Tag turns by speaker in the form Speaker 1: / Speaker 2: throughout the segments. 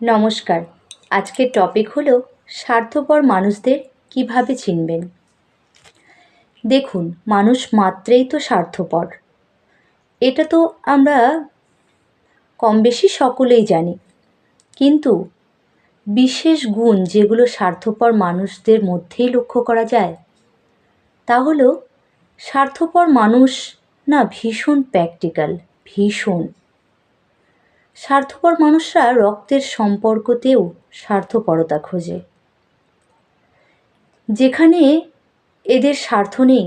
Speaker 1: নমস্কার। আজকের টপিক হলো স্বার্থপর মানুষদের কিভাবে চিনবেন। দেখুন, মানুষ মাত্রেই তো স্বার্থপর, এটা তো আমরা কম বেশি সকলেই জানি। কিন্তু বিশেষ গুণ যেগুলো স্বার্থপর মানুষদের মধ্যেই লক্ষ্য করা যায়, তা হলো স্বার্থপর মানুষ না ভীষণ প্র্যাকটিক্যাল, ভীষণ। স্বার্থপর মানুষরা রক্তের সম্পর্কতেও স্বার্থপরতা খোঁজে। যেখানে এদের স্বার্থ নেই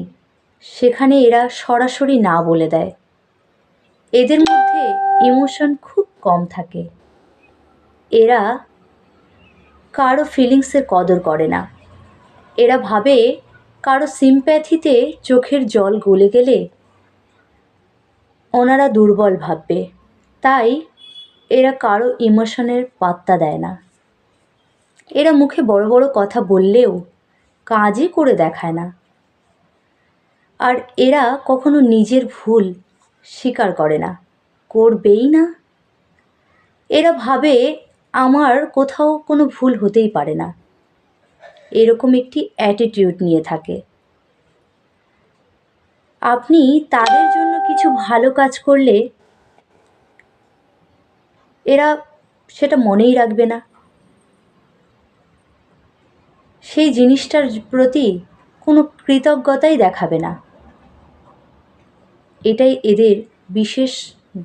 Speaker 1: সেখানে এরা সরাসরি না বলে দেয়। এদের মধ্যে ইমোশন খুব কম থাকে। এরা কারো ফিলিংসের কদর করে না। এরা ভাবে কারো সিম্প্যাথিতে চোখের জল গলে গেলে ওনারা দুর্বল ভাববে, তাই এরা কারো ইমোশনের পাত্তা দেয় না। এরা মুখে বড় বড় কথা বললেও কাজই করে দেখায় না। আর এরা কখনো নিজের ভুল স্বীকার করে না, করবেই না। এরা ভাবে আমার কোথাও কোনো ভুল হতেই পারে না, এরকম একটি অ্যাটিটিউড নিয়ে থাকে। আপনি তাদের জন্য কিছু ভালো কাজ করলে এরা সেটা মনেই রাখবে না, সেই জিনিসটার প্রতি কোনো কৃতজ্ঞতাই দেখাবে না। এটাই এদের বিশেষ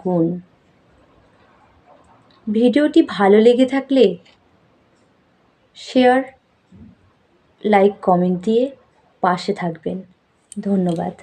Speaker 1: গুণ। ভিডিওটি ভালো লেগে থাকলে শেয়ার, লাইক, কমেন্ট দিয়ে পাশে থাকবেন। ধন্যবাদ।